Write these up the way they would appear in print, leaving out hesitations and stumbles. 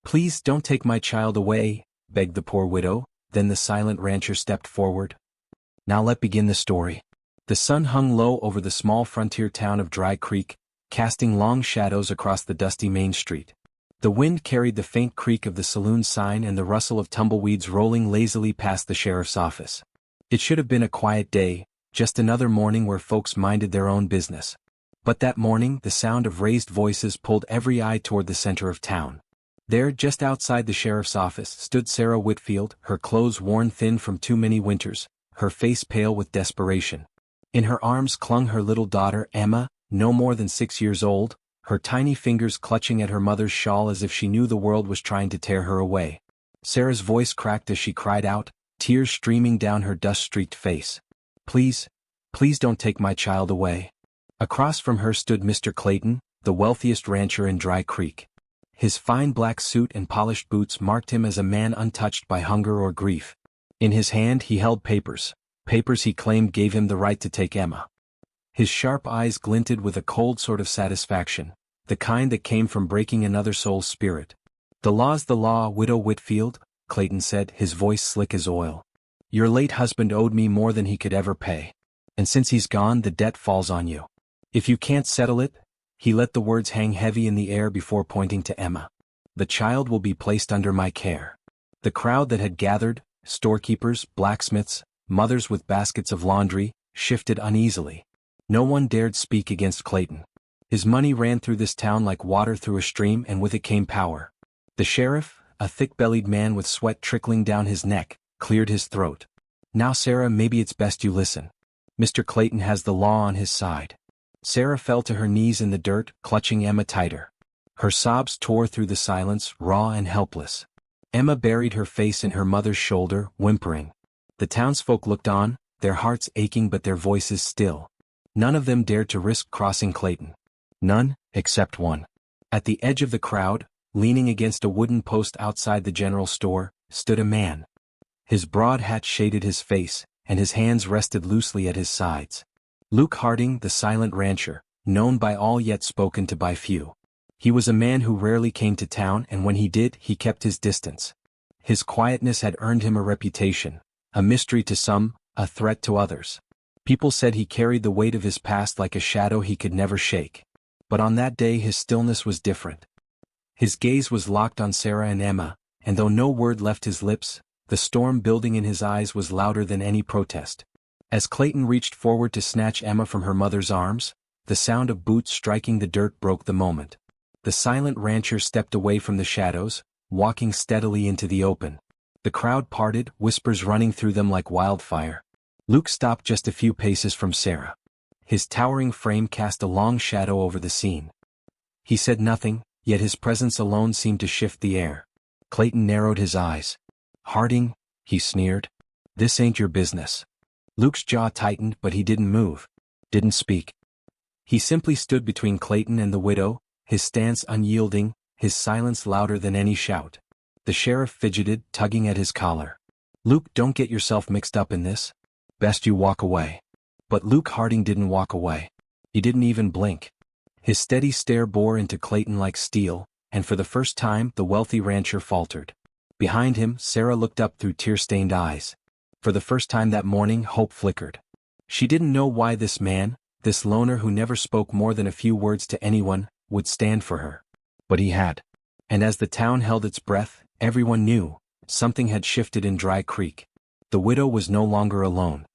"Please don't take my child away," begged the poor widow. Then the silent rancher stepped forward. "Now let begin the story." The sun hung low over the small frontier town of Dry Creek, casting long shadows across the dusty main street. The wind carried the faint creak of the saloon sign and the rustle of tumbleweeds rolling lazily past the sheriff's office. It should have been a quiet day, just another morning where folks minded their own business. But that morning the sound of raised voices pulled every eye toward the center of town. There, just outside the sheriff's office, stood Sarah Whitfield, her clothes worn thin from too many winters, her face pale with desperation. In her arms clung her little daughter, Emma, no more than 6 years old, her tiny fingers clutching at her mother's shawl as if she knew the world was trying to tear her away. Sarah's voice cracked as she cried out, tears streaming down her dust-streaked face. "Please, please don't take my child away." Across from her stood Mr. Clayton, the wealthiest rancher in Dry Creek. His fine black suit and polished boots marked him as a man untouched by hunger or grief. In his hand he held papers he claimed gave him the right to take Emma. His sharp eyes glinted with a cold sort of satisfaction, the kind that came from breaking another soul's spirit. "The law's the law, Widow Whitfield," Clayton said, his voice slick as oil. "Your late husband owed me more than he could ever pay. And since he's gone, the debt falls on you. If you can't settle it," he let the words hang heavy in the air before pointing to Emma, "the child will be placed under my care." The crowd that had gathered, storekeepers, blacksmiths, mothers with baskets of laundry, shifted uneasily. No one dared speak against Clayton. His money ran through this town like water through a stream, and with it came power. The sheriff, a thick-bellied man with sweat trickling down his neck, cleared his throat. "Now Sarah, maybe it's best you listen. Mr. Clayton has the law on his side." Sarah fell to her knees in the dirt, clutching Emma tighter. Her sobs tore through the silence, raw and helpless. Emma buried her face in her mother's shoulder, whimpering. The townsfolk looked on, their hearts aching but their voices still. None of them dared to risk crossing Clayton. None, except one. At the edge of the crowd, leaning against a wooden post outside the general store, stood a man. His broad hat shaded his face, and his hands rested loosely at his sides. Luke Harding, the silent rancher, known by all yet spoken to by few. He was a man who rarely came to town, and when he did, he kept his distance. His quietness had earned him a reputation, a mystery to some, a threat to others. People said he carried the weight of his past like a shadow he could never shake. But on that day his stillness was different. His gaze was locked on Sarah and Emma, and though no word left his lips, the storm building in his eyes was louder than any protest. As Clayton reached forward to snatch Emma from her mother's arms, the sound of boots striking the dirt broke the moment. The silent rancher stepped away from the shadows, walking steadily into the open. The crowd parted, whispers running through them like wildfire. Luke stopped just a few paces from Sarah. His towering frame cast a long shadow over the scene. He said nothing, yet his presence alone seemed to shift the air. Clayton narrowed his eyes. "Harding," he sneered, "this ain't your business." Luke's jaw tightened, but he didn't move, didn't speak. He simply stood between Clayton and the widow, his stance unyielding, his silence louder than any shout. The sheriff fidgeted, tugging at his collar. "Luke, don't get yourself mixed up in this. Best you walk away." But Luke Harding didn't walk away. He didn't even blink. His steady stare bore into Clayton like steel, and for the first time the wealthy rancher faltered. Behind him, Sarah looked up through tear-stained eyes. For the first time that morning, hope flickered. She didn't know why this man, this loner who never spoke more than a few words to anyone, would stand for her. But he had. And as the town held its breath, everyone knew, something had shifted in Dry Creek. The widow was no longer alone.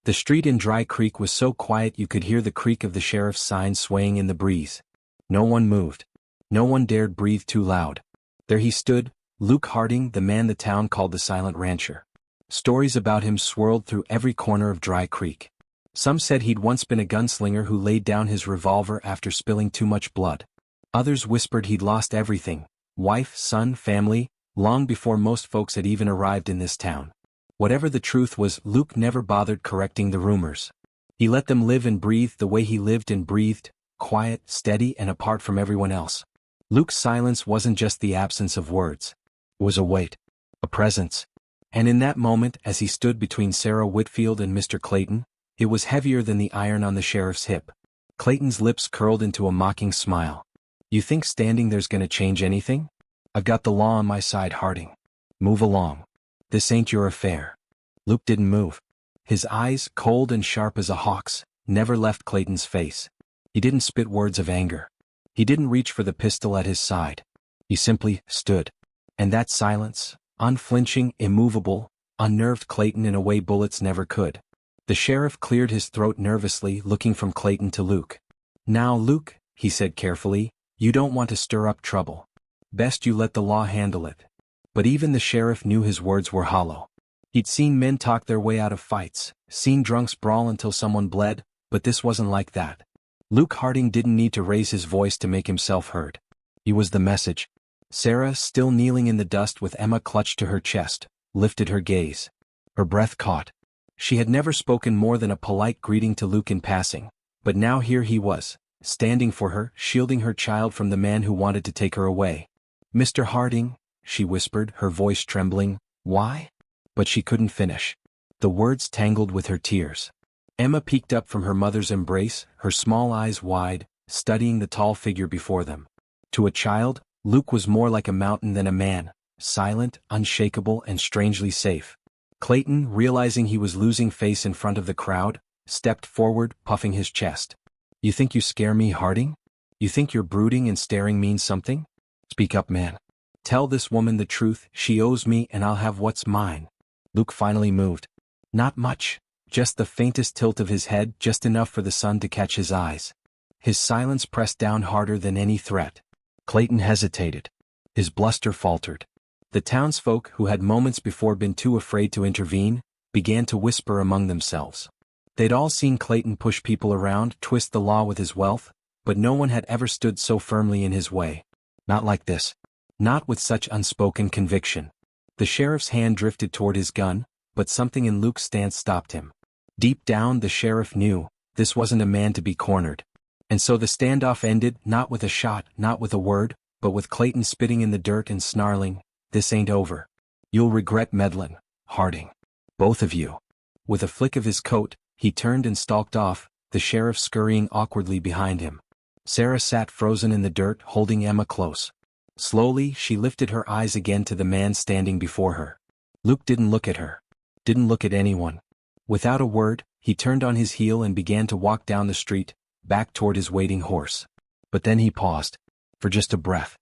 The street in Dry Creek was so quiet you could hear the creak of the sheriff's sign swaying in the breeze. No one moved. No one dared breathe too loud. There he stood, Luke Harding, the man the town called the Silent Rancher. Stories about him swirled through every corner of Dry Creek. Some said he'd once been a gunslinger who laid down his revolver after spilling too much blood. Others whispered he'd lost everything, wife, son, family, long before most folks had even arrived in this town. Whatever the truth was, Luke never bothered correcting the rumors. He let them live and breathe the way he lived and breathed, quiet, steady, and apart from everyone else. Luke's silence wasn't just the absence of words. It was a weight, a presence. And in that moment, as he stood between Sarah Whitfield and Mr. Clayton, it was heavier than the iron on the sheriff's hip. Clayton's lips curled into a mocking smile. "You think standing there's gonna change anything? I've got the law on my side, Harding. Move along. This ain't your affair. Luke didn't move. His eyes, cold and sharp as a hawk's, never left Clayton's face. He didn't spit words of anger. He didn't reach for the pistol at his side. He simply stood. And that silence, unflinching, immovable, unnerved Clayton in a way bullets never could. The sheriff cleared his throat nervously, looking from Clayton to Luke. Now, Luke, he said carefully, you don't want to stir up trouble. Best you let the law handle it. But even the sheriff knew his words were hollow. He'd seen men talk their way out of fights, seen drunks brawl until someone bled, but this wasn't like that. Luke Harding didn't need to raise his voice to make himself heard. He was the message. Sarah, still kneeling in the dust with Emma clutched to her chest, lifted her gaze. Her breath caught. She had never spoken more than a polite greeting to Luke in passing, but now here he was, standing for her, shielding her child from the man who wanted to take her away. Mr. Harding, she whispered, her voice trembling, why? But she couldn't finish. The words tangled with her tears. Emma peeked up from her mother's embrace, her small eyes wide, studying the tall figure before them. To a child, Luke was more like a mountain than a man, silent, unshakable, and strangely safe. Clayton, realizing he was losing face in front of the crowd, stepped forward, puffing his chest. You think you scare me, Harding? You think your brooding and staring means something? Speak up, man. Tell this woman the truth, she owes me and I'll have what's mine. Luke finally moved. Not much, just the faintest tilt of his head, just enough for the sun to catch his eyes. His silence pressed down harder than any threat. Clayton hesitated. His bluster faltered. The townsfolk, who had moments before been too afraid to intervene, began to whisper among themselves. They'd all seen Clayton push people around, twist the law with his wealth, but no one had ever stood so firmly in his way. Not like this. Not with such unspoken conviction. The sheriff's hand drifted toward his gun, but something in Luke's stance stopped him. Deep down, the sheriff knew, this wasn't a man to be cornered. And so the standoff ended, not with a shot, not with a word, but with Clayton spitting in the dirt and snarling, "This ain't over. You'll regret meddling, Harding. Both of you." With a flick of his coat, he turned and stalked off, the sheriff scurrying awkwardly behind him. Sarah sat frozen in the dirt, holding Emma close. Slowly, she lifted her eyes again to the man standing before her. Luke didn't look at her. Didn't look at anyone. Without a word, he turned on his heel and began to walk down the street, back toward his waiting horse. But then he paused. For just a breath.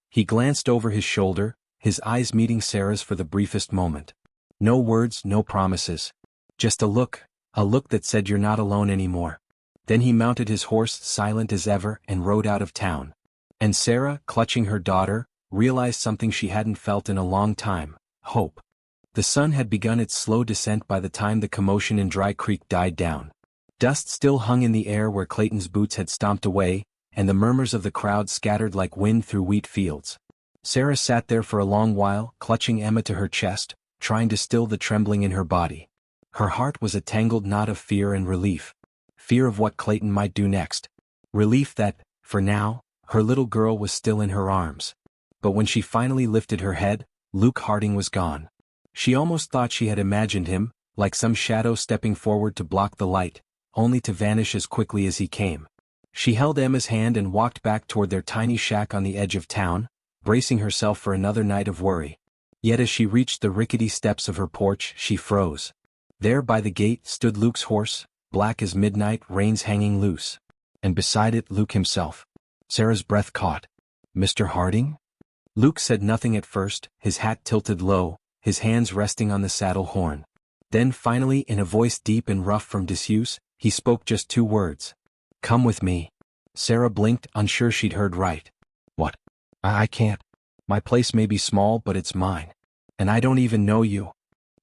He glanced over his shoulder, his eyes meeting Sarah's for the briefest moment. No words, no promises. Just a look that said you're not alone anymore. Then he mounted his horse, silent as ever, and rode out of town. And Sarah, clutching her daughter, realized something she hadn't felt in a long time: hope. The sun had begun its slow descent by the time the commotion in Dry Creek died down. Dust still hung in the air where Clayton's boots had stomped away, and the murmurs of the crowd scattered like wind through wheat fields. Sarah sat there for a long while, clutching Emma to her chest, trying to still the trembling in her body. Her heart was a tangled knot of fear and relief. Fear of what Clayton might do next. Relief that, for now, her little girl was still in her arms. But when she finally lifted her head, Luke Harding was gone. She almost thought she had imagined him, like some shadow stepping forward to block the light, only to vanish as quickly as he came. She held Emma's hand and walked back toward their tiny shack on the edge of town, bracing herself for another night of worry. Yet as she reached the rickety steps of her porch, she froze. There by the gate stood Luke's horse, black as midnight, reins hanging loose. And beside it, Luke himself. Sarah's breath caught. "Mr. Harding?" Luke said nothing at first, his hat tilted low, his hands resting on the saddle horn. Then finally, in a voice deep and rough from disuse, he spoke just two words. "Come with me." Sarah blinked, unsure she'd heard right. "What? I can't. My place may be small, but it's mine. And I don't even know you."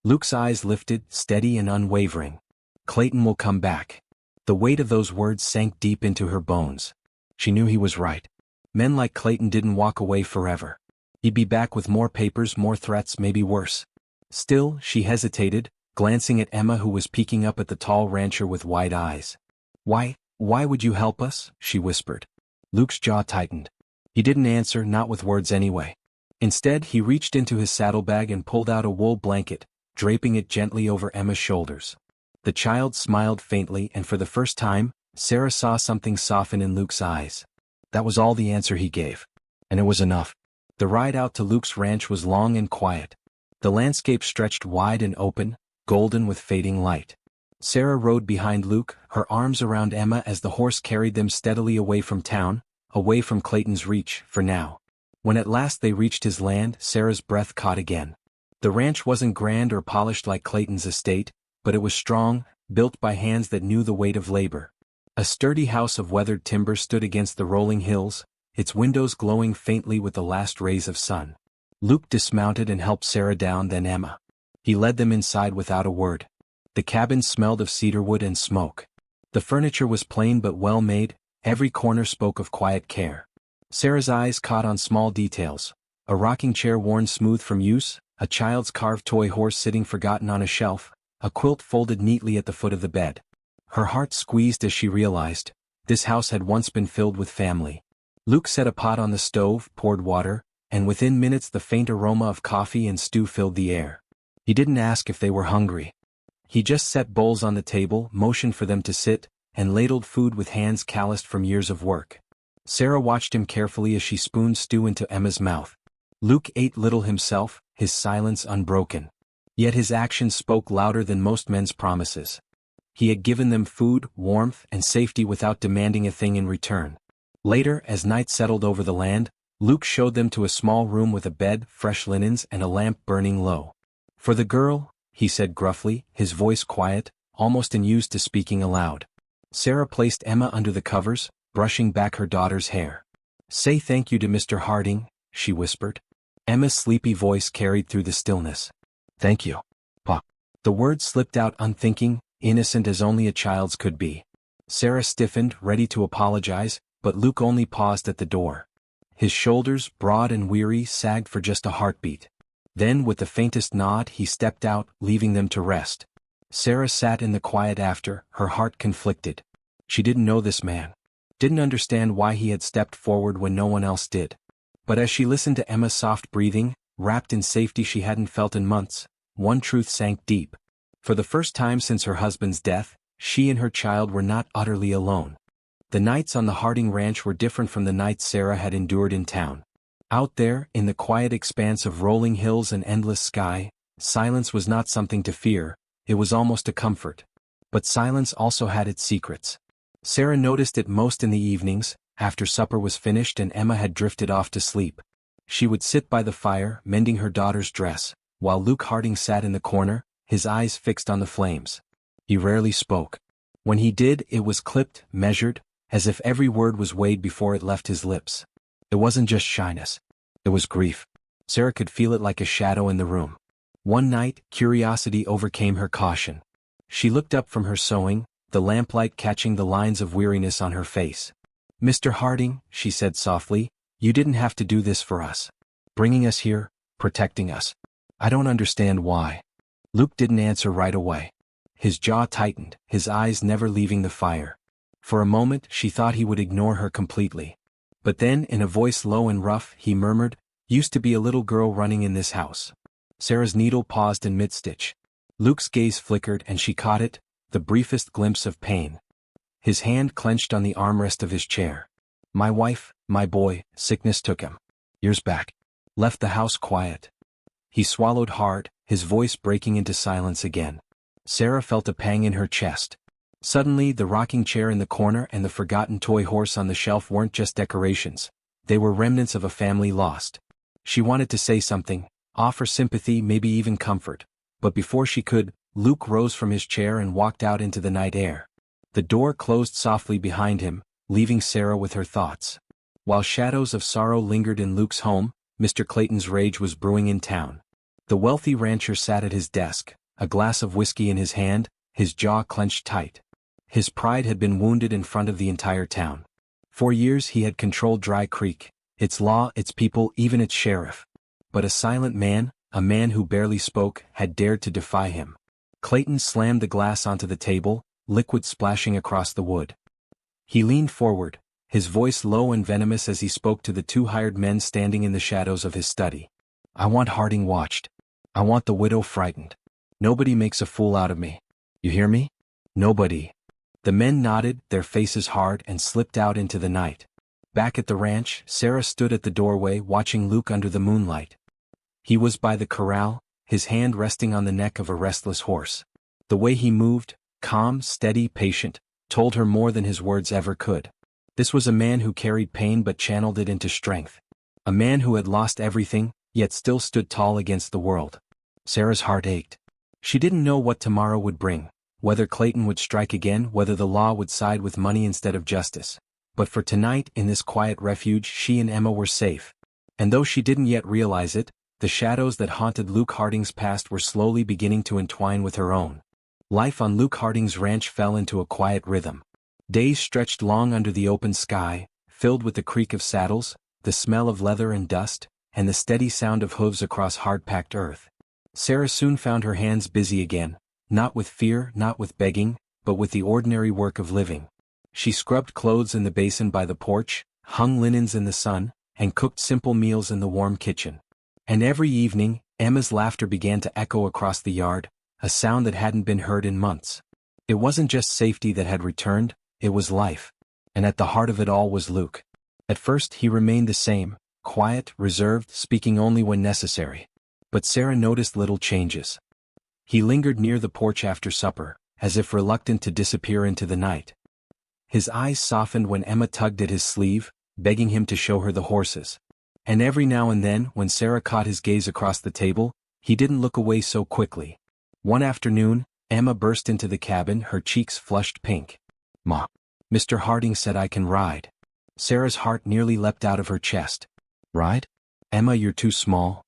Luke's eyes lifted, steady and unwavering. "Clayton will come back." The weight of those words sank deep into her bones. She knew he was right. Men like Clayton didn't walk away forever. He'd be back with more papers, more threats, maybe worse. Still, she hesitated, glancing at Emma, who was peeking up at the tall rancher with wide eyes. Why would you help us?" she whispered. Luke's jaw tightened. He didn't answer, not with words anyway. Instead, he reached into his saddlebag and pulled out a wool blanket, draping it gently over Emma's shoulders. The child smiled faintly, and for the first time, Sarah saw something soften in Luke's eyes. That was all the answer he gave. And it was enough. The ride out to Luke's ranch was long and quiet. The landscape stretched wide and open, golden with fading light. Sarah rode behind Luke, her arms around Emma as the horse carried them steadily away from town, away from Clayton's reach, for now. When at last they reached his land, Sarah's breath caught again. The ranch wasn't grand or polished like Clayton's estate, but it was strong, built by hands that knew the weight of labor. A sturdy house of weathered timber stood against the rolling hills, its windows glowing faintly with the last rays of sun. Luke dismounted and helped Sarah down, then Emma. He led them inside without a word. The cabin smelled of cedarwood and smoke. The furniture was plain but well made, every corner spoke of quiet care. Sarah's eyes caught on small details: a rocking chair worn smooth from use, a child's carved toy horse sitting forgotten on a shelf, a quilt folded neatly at the foot of the bed. Her heart squeezed as she realized, this house had once been filled with family. Luke set a pot on the stove, poured water, and within minutes the faint aroma of coffee and stew filled the air. He didn't ask if they were hungry. He just set bowls on the table, motioned for them to sit, and ladled food with hands calloused from years of work. Sarah watched him carefully as she spooned stew into Emma's mouth. Luke ate little himself, his silence unbroken. Yet his actions spoke louder than most men's promises. He had given them food, warmth, and safety without demanding a thing in return. Later, as night settled over the land, Luke showed them to a small room with a bed, fresh linens, and a lamp burning low. "For the girl," he said gruffly, his voice quiet, almost unused to speaking aloud. Sarah placed Emma under the covers, brushing back her daughter's hair. "Say thank you to Mr. Harding," she whispered. Emma's sleepy voice carried through the stillness. "Thank you, Pa." The words slipped out unthinking, innocent as only a child's could be. Sarah stiffened, ready to apologize, but Luke only paused at the door. His shoulders, broad and weary, sagged for just a heartbeat. Then, with the faintest nod, he stepped out, leaving them to rest. Sarah sat in the quiet after, her heart conflicted. She didn't know this man. Didn't understand why he had stepped forward when no one else did. But as she listened to Emma's soft breathing, wrapped in safety she hadn't felt in months, one truth sank deep. For the first time since her husband's death, she and her child were not utterly alone. The nights on the Harding ranch were different from the nights Sarah had endured in town. Out there, in the quiet expanse of rolling hills and endless sky, silence was not something to fear, it was almost a comfort. But silence also had its secrets. Sarah noticed it most in the evenings, after supper was finished and Emma had drifted off to sleep. She would sit by the fire, mending her daughter's dress, while Luke Harding sat in the corner, his eyes fixed on the flames. He rarely spoke. When he did, it was clipped, measured, as if every word was weighed before it left his lips. It wasn't just shyness. It was grief. Sarah could feel it like a shadow in the room. One night, curiosity overcame her caution. She looked up from her sewing, the lamplight catching the lines of weariness on her face. "Mr. Harding," she said softly, "you didn't have to do this for us. Bringing us here, protecting us. I don't understand why." Luke didn't answer right away. His jaw tightened, his eyes never leaving the fire. For a moment, she thought he would ignore her completely. But then, in a voice low and rough, he murmured, "Used to be a little girl running in this house." Sarah's needle paused in mid-stitch. Luke's gaze flickered and she caught it, the briefest glimpse of pain. His hand clenched on the armrest of his chair. "My wife, my boy, sickness took him. Years back. Left the house quiet." He swallowed hard, his voice breaking into silence again. Sarah felt a pang in her chest. Suddenly, the rocking chair in the corner and the forgotten toy horse on the shelf weren't just decorations. They were remnants of a family lost. She wanted to say something, offer sympathy, maybe even comfort. But before she could, Luke rose from his chair and walked out into the night air. The door closed softly behind him, leaving Sarah with her thoughts. While shadows of sorrow lingered in Luke's home, Mr. Clayton's rage was brewing in town. The wealthy rancher sat at his desk, a glass of whiskey in his hand, his jaw clenched tight. His pride had been wounded in front of the entire town. For years he had controlled Dry Creek, its law, its people, even its sheriff. But a silent man, a man who barely spoke, had dared to defy him. Clayton slammed the glass onto the table, liquid splashing across the wood. He leaned forward, his voice low and venomous as he spoke to the two hired men standing in the shadows of his study. "I want Harding watched. I want the widow frightened. Nobody makes a fool out of me. You hear me? Nobody." The men nodded, their faces hard, and slipped out into the night. Back at the ranch, Sarah stood at the doorway watching Luke under the moonlight. He was by the corral, his hand resting on the neck of a restless horse. The way he moved, calm, steady, patient, told her more than his words ever could. This was a man who carried pain but channeled it into strength. A man who had lost everything, yet still stood tall against the world. Sarah's heart ached. She didn't know what tomorrow would bring, whether Clayton would strike again, whether the law would side with money instead of justice. But for tonight, in this quiet refuge, she and Emma were safe. And though she didn't yet realize it, the shadows that haunted Luke Harding's past were slowly beginning to entwine with her own. Life on Luke Harding's ranch fell into a quiet rhythm. Days stretched long under the open sky, filled with the creak of saddles, the smell of leather and dust, and the steady sound of hooves across hard-packed earth. Sarah soon found her hands busy again, not with fear, not with begging, but with the ordinary work of living. She scrubbed clothes in the basin by the porch, hung linens in the sun, and cooked simple meals in the warm kitchen. And every evening, Emma's laughter began to echo across the yard, a sound that hadn't been heard in months. It wasn't just safety that had returned, it was life. And at the heart of it all was Luke. At first he remained the same, quiet, reserved, speaking only when necessary. But Sarah noticed little changes. He lingered near the porch after supper, as if reluctant to disappear into the night. His eyes softened when Emma tugged at his sleeve, begging him to show her the horses. And every now and then, when Sarah caught his gaze across the table, he didn't look away so quickly. One afternoon, Emma burst into the cabin, her cheeks flushed pink. "Ma, Mr. Harding said I can ride." Sarah's heart nearly leapt out of her chest. "Ride? Emma, you're too small."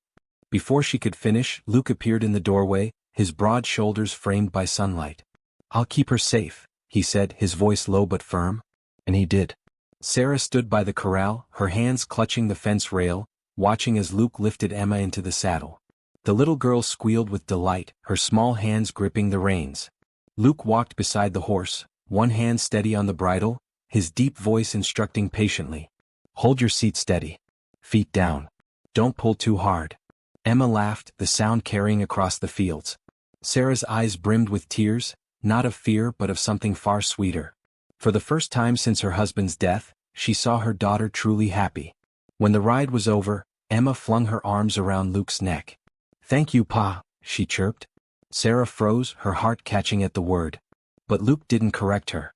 Before she could finish, Luke appeared in the doorway, his broad shoulders framed by sunlight. "I'll keep her safe," he said, his voice low but firm. And he did. Sarah stood by the corral, her hands clutching the fence rail, watching as Luke lifted Emma into the saddle. The little girl squealed with delight, her small hands gripping the reins. Luke walked beside the horse, one hand steady on the bridle, his deep voice instructing patiently. "Hold your seat steady. Feet down. Don't pull too hard." Emma laughed, the sound carrying across the fields. Sarah's eyes brimmed with tears, not of fear but of something far sweeter. For the first time since her husband's death, she saw her daughter truly happy. When the ride was over, Emma flung her arms around Luke's neck. "Thank you, Pa," she chirped. Sarah froze, her heart catching at the word. But Luke didn't correct her.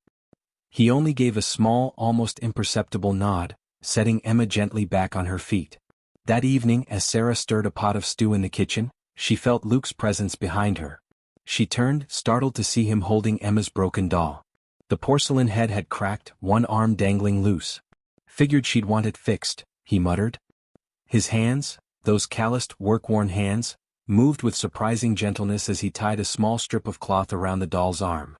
He only gave a small, almost imperceptible nod, setting Emma gently back on her feet. That evening, as Sarah stirred a pot of stew in the kitchen, she felt Luke's presence behind her. She turned, startled to see him holding Emma's broken doll. The porcelain head had cracked, one arm dangling loose. "Figured she'd want it fixed," he muttered. His hands, those calloused, work-worn hands, moved with surprising gentleness as he tied a small strip of cloth around the doll's arm.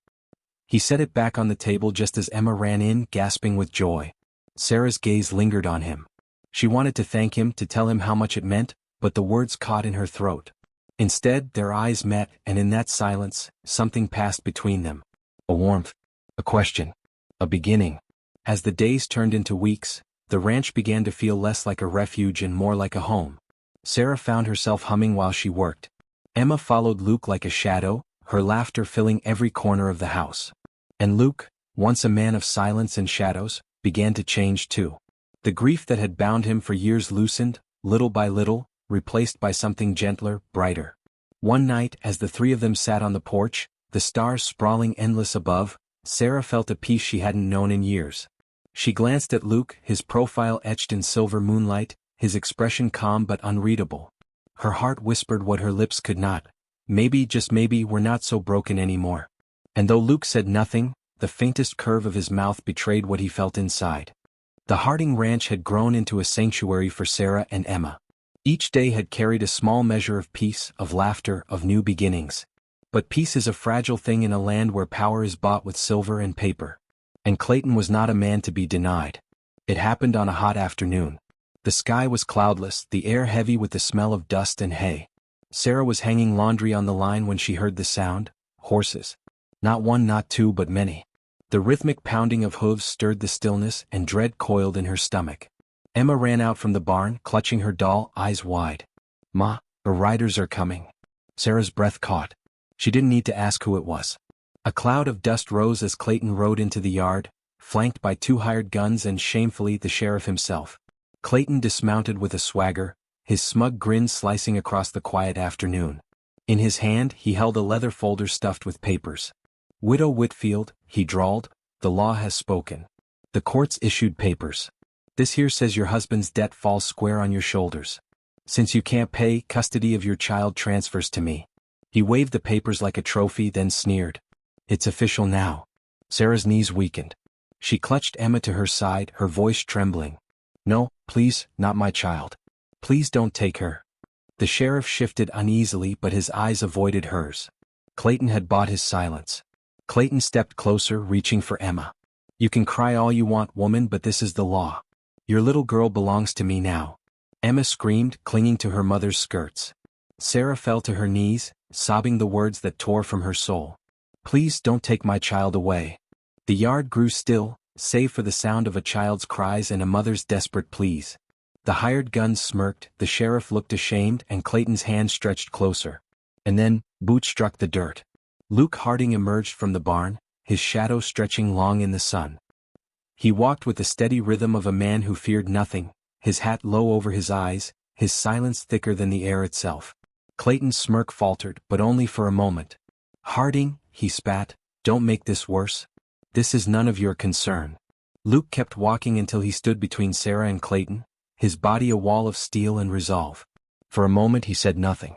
He set it back on the table just as Emma ran in, gasping with joy. Sarah's gaze lingered on him. She wanted to thank him, to tell him how much it meant, but the words caught in her throat. Instead, their eyes met, and in that silence, something passed between them. A warmth. A question. A beginning. As the days turned into weeks, the ranch began to feel less like a refuge and more like a home. Sarah found herself humming while she worked. Emma followed Luke like a shadow, her laughter filling every corner of the house. And Luke, once a man of silence and shadows, began to change too. The grief that had bound him for years loosened, little by little, replaced by something gentler, brighter. One night, as the three of them sat on the porch, the stars sprawling endless above, Sarah felt a peace she hadn't known in years. She glanced at Luke, his profile etched in silver moonlight, his expression calm but unreadable. Her heart whispered what her lips could not. Maybe, just maybe, we're not so broken anymore. And though Luke said nothing, the faintest curve of his mouth betrayed what he felt inside. The Harding Ranch had grown into a sanctuary for Sarah and Emma. Each day had carried a small measure of peace, of laughter, of new beginnings. But peace is a fragile thing in a land where power is bought with silver and paper. And Clayton was not a man to be denied. It happened on a hot afternoon. The sky was cloudless, the air heavy with the smell of dust and hay. Sarah was hanging laundry on the line when she heard the sound. Horses. Not one, not two, but many. The rhythmic pounding of hooves stirred the stillness, and dread coiled in her stomach. Emma ran out from the barn, clutching her doll, eyes wide. "Ma, the riders are coming." Sarah's breath caught. She didn't need to ask who it was. A cloud of dust rose as Clayton rode into the yard, flanked by 2 hired guns and shamefully the sheriff himself. Clayton dismounted with a swagger, his smug grin slicing across the quiet afternoon. In his hand he held a leather folder stuffed with papers. "Widow Whitfield," he drawled, "the law has spoken. The court's issued papers. This here says your husband's debt falls square on your shoulders. Since you can't pay, custody of your child transfers to me." He waved the papers like a trophy, then sneered. "It's official now." Sarah's knees weakened. She clutched Emma to her side, her voice trembling. "No, please, not my child. Please don't take her." The sheriff shifted uneasily, but his eyes avoided hers. Clayton had bought his silence. Clayton stepped closer, reaching for Emma. "You can cry all you want, woman, but this is the law. Your little girl belongs to me now." Emma screamed, clinging to her mother's skirts. Sarah fell to her knees, sobbing the words that tore from her soul. "Please don't take my child away." The yard grew still, save for the sound of a child's cries and a mother's desperate pleas. The hired guns smirked, the sheriff looked ashamed, and Clayton's hand stretched closer. And then, boots struck the dirt. Luke Harding emerged from the barn, his shadow stretching long in the sun. He walked with the steady rhythm of a man who feared nothing, his hat low over his eyes, his silence thicker than the air itself. Clayton's smirk faltered, but only for a moment. "Harding," he spat, "don't make this worse. This is none of your concern." Luke kept walking until he stood between Sarah and Clayton, his body a wall of steel and resolve. For a moment he said nothing.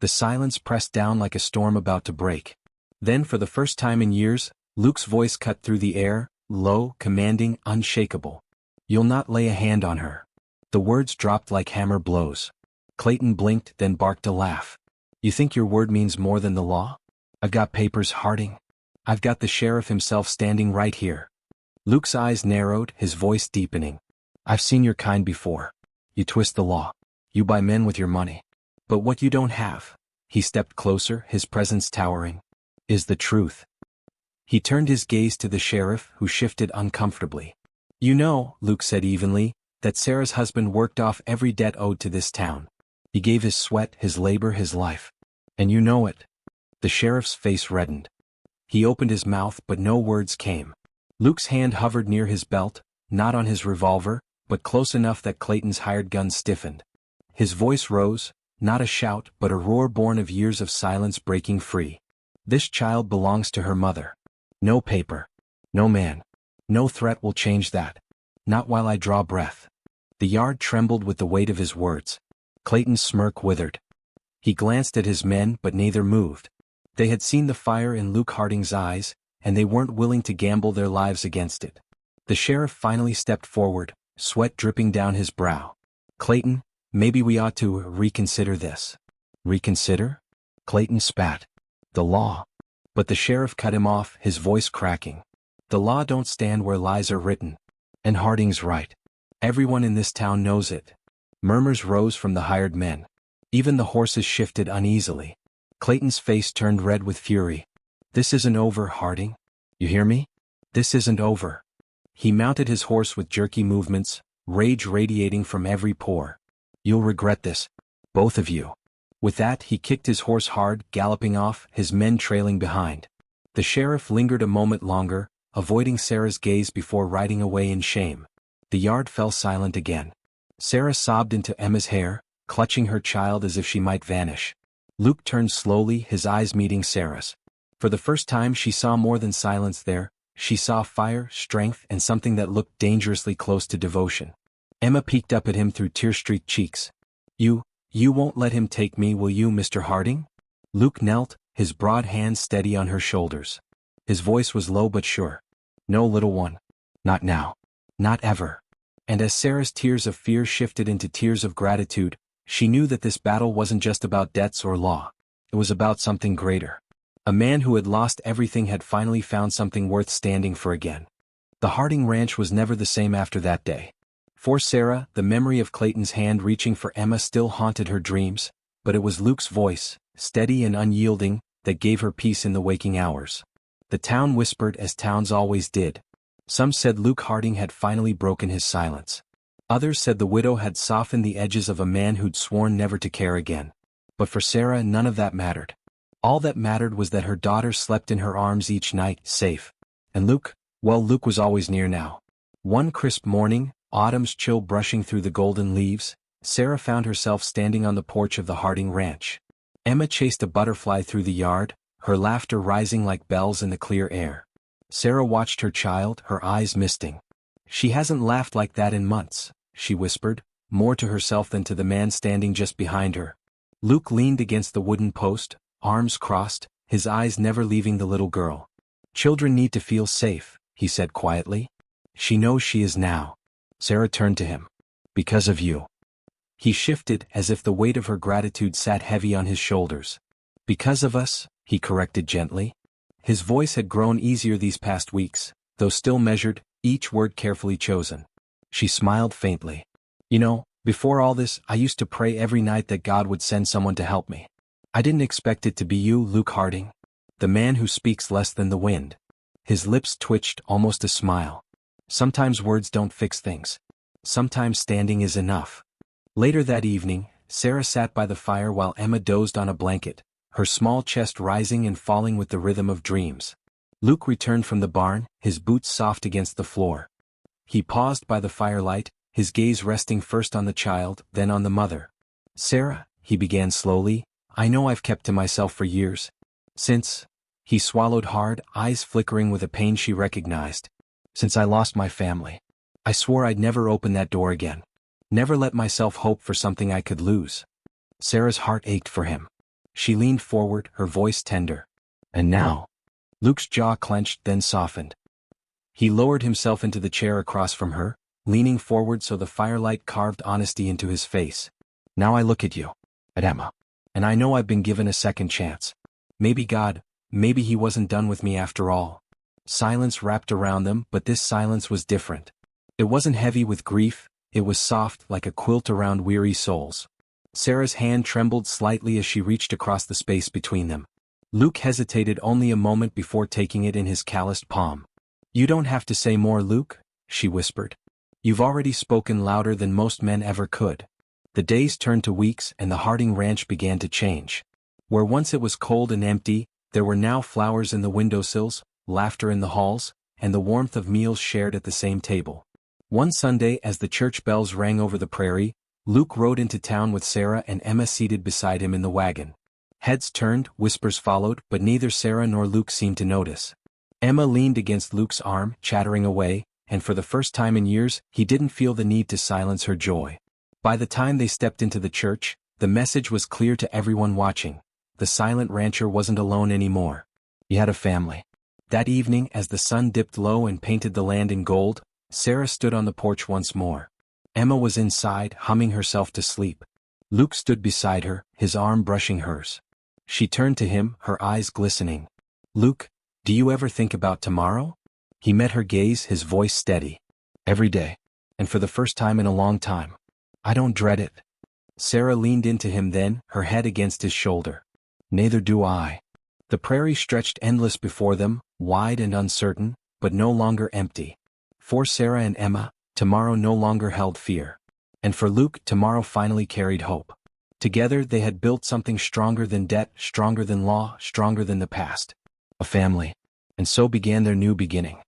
The silence pressed down like a storm about to break. Then for the first time in years, Luke's voice cut through the air, low, commanding, unshakable. "You'll not lay a hand on her." The words dropped like hammer blows. Clayton blinked, then barked a laugh. "You think your word means more than the law? I've got papers, Harding. I've got the sheriff himself standing right here." Luke's eyes narrowed, his voice deepening. "I've seen your kind before. You twist the law. You buy men with your money. But what you don't have," he stepped closer, his presence towering, "is the truth." He turned his gaze to the sheriff, who shifted uncomfortably. "You know," Luke said evenly, "that Sarah's husband worked off every debt owed to this town. He gave his sweat, his labor, his life. And you know it." The sheriff's face reddened. He opened his mouth, but no words came. Luke's hand hovered near his belt, not on his revolver, but close enough that Clayton's hired gun stiffened. His voice rose, not a shout, but a roar born of years of silence breaking free. "This child belongs to her mother. No paper. No man. No threat will change that. Not while I draw breath." The yard trembled with the weight of his words. Clayton's smirk withered. He glanced at his men, but neither moved. They had seen the fire in Luke Harding's eyes, and they weren't willing to gamble their lives against it. The sheriff finally stepped forward, sweat dripping down his brow. "Clayton, maybe we ought to reconsider this." "Reconsider?" Clayton spat. "The law." But the sheriff cut him off, his voice cracking. "The law don't stand where lies are written. And Harding's right. Everyone in this town knows it." Murmurs rose from the hired men. Even the horses shifted uneasily. Clayton's face turned red with fury. "This isn't over, Harding. You hear me? This isn't over." He mounted his horse with jerky movements, rage radiating from every pore. "You'll regret this. Both of you." With that he kicked his horse hard, galloping off, his men trailing behind. The sheriff lingered a moment longer, avoiding Sarah's gaze before riding away in shame. The yard fell silent again. Sarah sobbed into Emma's hair, clutching her child as if she might vanish. Luke turned slowly, his eyes meeting Sarah's. For the first time she saw more than silence there. She saw fire, strength, and something that looked dangerously close to devotion. Emma peeked up at him through tear-streaked cheeks. You won't let him take me, will you, Mr. Harding?" Luke knelt, his broad hands steady on her shoulders. His voice was low but sure. "No, little one. Not now. Not ever." And as Sarah's tears of fear shifted into tears of gratitude, she knew that this battle wasn't just about debts or law. It was about something greater. A man who had lost everything had finally found something worth standing for again. The Harding Ranch was never the same after that day. For Sarah, the memory of Clayton's hand reaching for Emma still haunted her dreams, but it was Luke's voice, steady and unyielding, that gave her peace in the waking hours. The town whispered, as towns always did. Some said Luke Harding had finally broken his silence. Others said the widow had softened the edges of a man who'd sworn never to care again. But for Sarah, none of that mattered. All that mattered was that her daughter slept in her arms each night, safe. And Luke, Well, Luke was always near now. One crisp morning, autumn's chill brushing through the golden leaves, Sarah found herself standing on the porch of the Harding ranch. Emma chased a butterfly through the yard, her laughter rising like bells in the clear air. Sarah watched her child, her eyes misting. She hasn't laughed like that in months, she whispered, more to herself than to the man standing just behind her. Luke leaned against the wooden post, arms crossed, his eyes never leaving the little girl. Children need to feel safe, he said quietly. She knows she is now. Sarah turned to him. Because of you. He shifted as if the weight of her gratitude sat heavy on his shoulders. Because of us, he corrected gently. His voice had grown easier these past weeks, though still measured, each word carefully chosen. She smiled faintly. You know, before all this, I used to pray every night that God would send someone to help me. I didn't expect it to be you, Luke Harding. The man who speaks less than the wind. His lips twitched, almost a smile. Sometimes words don't fix things. Sometimes standing is enough. Later that evening, Sarah sat by the fire while Emma dozed on a blanket, her small chest rising and falling with the rhythm of dreams. Luke returned from the barn, his boots soft against the floor. He paused by the firelight, his gaze resting first on the child, then on the mother. Sarah, he began slowly, I know I've kept to myself for years. Since, he swallowed hard, eyes flickering with a pain she recognized. Since I lost my family. I swore I'd never open that door again. Never let myself hope for something I could lose. Sarah's heart ached for him. She leaned forward, her voice tender. And now? Luke's jaw clenched, then softened. He lowered himself into the chair across from her, leaning forward so the firelight carved honesty into his face. Now I look at you. At Emma. And I know I've been given a second chance. Maybe God, maybe he wasn't done with me after all. Silence wrapped around them, but this silence was different. It wasn't heavy with grief, it was soft like a quilt around weary souls. Sarah's hand trembled slightly as she reached across the space between them. Luke hesitated only a moment before taking it in his calloused palm. You don't have to say more, Luke, she whispered. You've already spoken louder than most men ever could. The days turned to weeks and the Harding ranch began to change. Where once it was cold and empty, there were now flowers in the windowsills, laughter in the halls, and the warmth of meals shared at the same table. One Sunday as the church bells rang over the prairie, Luke rode into town with Sarah and Emma seated beside him in the wagon. Heads turned, whispers followed, but neither Sarah nor Luke seemed to notice. Emma leaned against Luke's arm, chattering away, and for the first time in years, he didn't feel the need to silence her joy. By the time they stepped into the church, the message was clear to everyone watching. The silent rancher wasn't alone anymore. He had a family. That evening, as the sun dipped low and painted the land in gold, Sarah stood on the porch once more. Emma was inside, humming herself to sleep. Luke stood beside her, his arm brushing hers. She turned to him, her eyes glistening. Luke, do you ever think about tomorrow? He met her gaze, his voice steady. Every day. And for the first time in a long time. I don't dread it. Sarah leaned into him then, her head against his shoulder. Neither do I. The prairie stretched endless before them, wide and uncertain, but no longer empty. For Sarah and Emma, tomorrow no longer held fear. And for Luke, tomorrow finally carried hope. Together they had built something stronger than debt, stronger than law, stronger than the past. A family. And so began their new beginning.